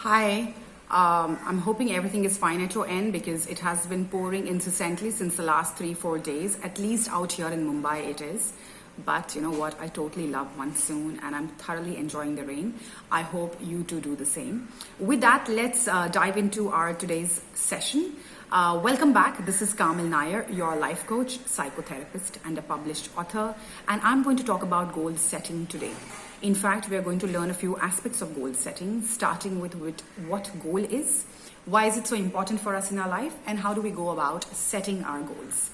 Hi, I'm hoping everything is fine at your end because it has been pouring incessantly since the last 3-4 days. At least out here in Mumbai it is. But you know what? I totally love monsoon and I'm thoroughly enjoying the rain. I hope you too do the same. With that, let's dive into our today's session. Welcome back. This is Kamil Nair, your life coach, psychotherapist, and a published author. And I'm going to talk about goal setting today. In fact, we are going to learn a few aspects of goal setting, starting with what goal is, why is it so important for us in our life, and how do we go about setting our goals.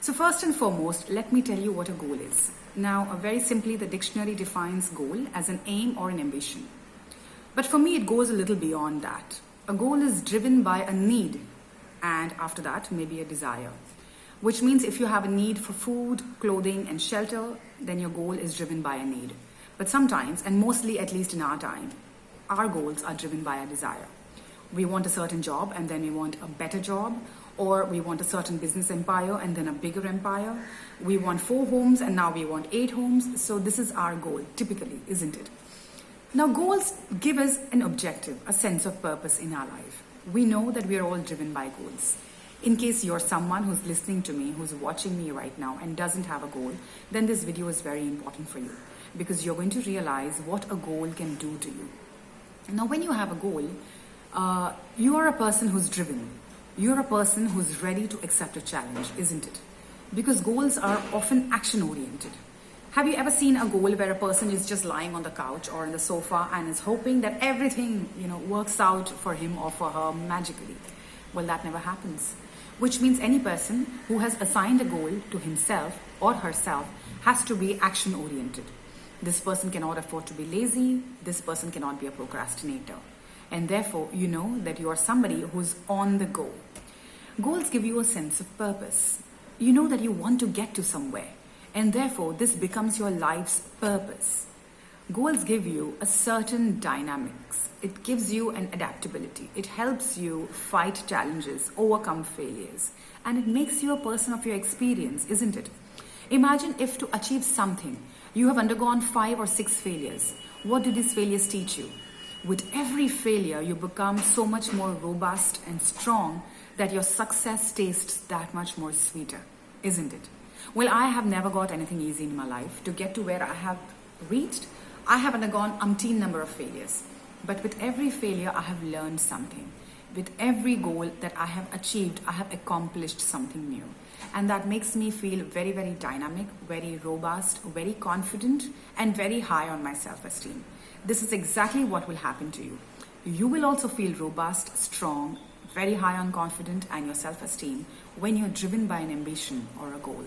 So first and foremost, let me tell you what a goal is. Now, very simply, the dictionary defines goal as an aim or an ambition. But for me, it goes a little beyond that. A goal is driven by a need, and after that, maybe a desire. Which means if you have a need for food, clothing, and shelter, then your goal is driven by a need. But sometimes, and mostly at least in our time, our goals are driven by a desire. We want a certain job and then we want a better job, or we want a certain business empire and then a bigger empire. We want 4 homes and now we want 8 homes. So this is our goal, typically, isn't it? Now, goals give us an objective, a sense of purpose in our life. We know that we are all driven by goals. In case you're someone who's listening to me, who's watching me right now and doesn't have a goal, then this video is very important for you because you're going to realize what a goal can do to you. Now, when you have a goal, you are a person who's driven. You're a person who's ready to accept a challenge, isn't it? Because goals are often action-oriented. Have you ever seen a goal where a person is just lying on the couch or on the sofa and is hoping that everything, works out for him or for her magically? Well, that never happens. Which means any person who has assigned a goal to himself or herself has to be action-oriented. This person cannot afford to be lazy. This person cannot be a procrastinator. And therefore, you know that you are somebody who's on the go. Goals give you a sense of purpose. You know that you want to get to somewhere. And therefore, this becomes your life's purpose. Goals give you a certain dynamics. It gives you an adaptability. It helps you fight challenges, overcome failures. And it makes you a person of your experience, isn't it? Imagine if to achieve something, you have undergone 5 or 6 failures. What do these failures teach you? With every failure, you become so much more robust and strong that your success tastes that much more sweeter, isn't it? Well, I have never got anything easy in my life. To get to where I have reached, I have undergone umpteen number of failures. But with every failure, I have learned something. With every goal that I have achieved, I have accomplished something new. And that makes me feel very, very dynamic, very robust, very confident, and very high on my self-esteem. This is exactly what will happen to you. You will also feel robust, strong, very high on confidence and your self-esteem when you're driven by an ambition or a goal.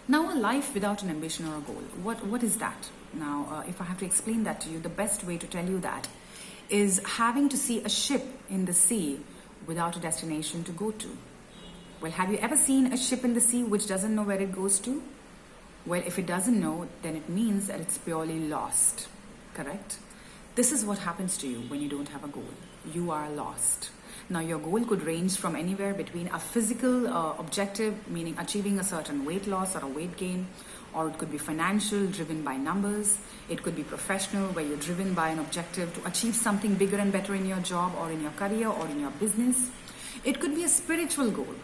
Now, a life without an ambition or a goal, what is that? Now, if I have to explain that to you, the best way to tell you that is having to see a ship in the sea without a destination to go to. Well, have you ever seen a ship in the sea which doesn't know where it goes to? Well, if it doesn't know, then it means that it's purely lost, correct? This is what happens to you when you don't have a goal. You are lost. Now, your goal could range from anywhere between a physical objective, meaning achieving a certain weight loss or a weight gain, or it could be financial, driven by numbers. It could be professional, where you're driven by an objective to achieve something bigger and better in your job or in your career or in your business. It could be a spiritual goal.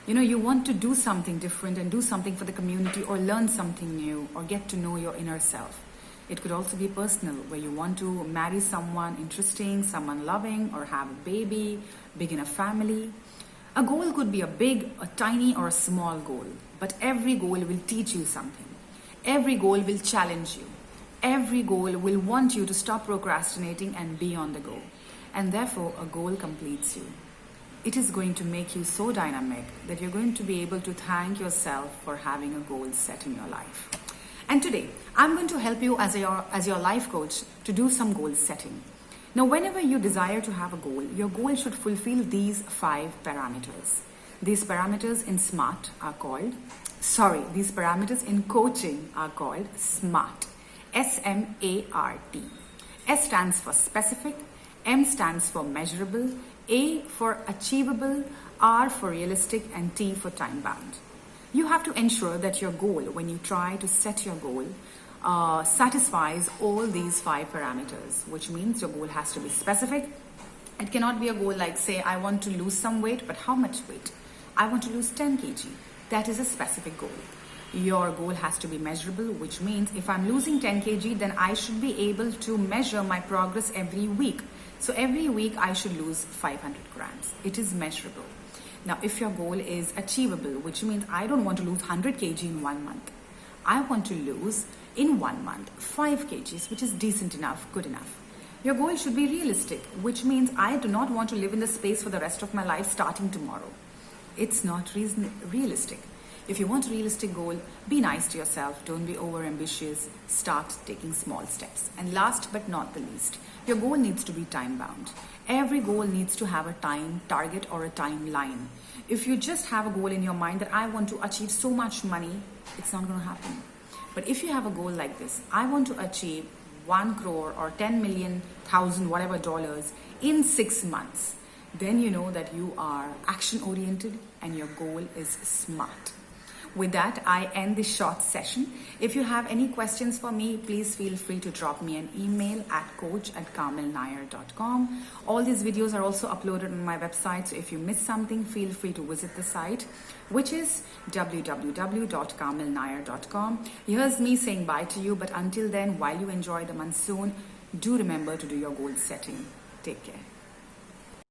You want to do something different and do something for the community or learn something new or get to know your inner self. It could also be personal, where you want to marry someone interesting, someone loving, or have a baby, begin a family. A goal could be a big, a tiny, or a small goal, but every goal will teach you something. Every goal will challenge you. Every goal will want you to stop procrastinating and be on the go. And therefore, a goal completes you. It is going to make you so dynamic that you're going to be able to thank yourself for having a goal set in your life. And today, I'm going to help you as your life coach to do some goal setting. Now, whenever you desire to have a goal, your goal should fulfill these 5 parameters. These parameters in these parameters in coaching are called SMART. S-M-A-R-T. S stands for specific, M stands for measurable, A for achievable, R for realistic, and T for time bound. You have to ensure that your goal, when you try to set your goal, satisfies all these 5 parameters, which means your goal has to be specific. It cannot be a goal like, say, I want to lose some weight, but how much weight? I want to lose 10 kg. That is a specific goal. Your goal has to be measurable, which means if I'm losing 10 kg, then I should be able to measure my progress every week. So every week I should lose 500 grams. It is measurable. Now, if your goal is achievable, which means I don't want to lose 100 kg in 1 month. I want to lose in 1 month 5 kgs, which is decent enough, good enough. Your goal should be realistic, which means I do not want to live in this space for the rest of my life starting tomorrow. It's not realistic. If you want a realistic goal, be nice to yourself. Don't be over ambitious. Start taking small steps. And last but not the least, your goal needs to be time bound. Every goal needs to have a time target or a timeline. If you just have a goal in your mind that I want to achieve so much money, it's not going to happen. But if you have a goal like this, I want to achieve 1 crore or 10 million, thousand, whatever dollars in 6 months, then you know that you are action oriented and your goal is smart. With that, I end this short session. If you have any questions for me, please feel free to drop me an email at coach@carmelnair.com. All these videos are also uploaded on my website, so if you miss something, feel free to visit the site, which is www.carmelnair.com. Here's me saying bye to you, but until then, while you enjoy the monsoon, do remember to do your goal setting. Take care.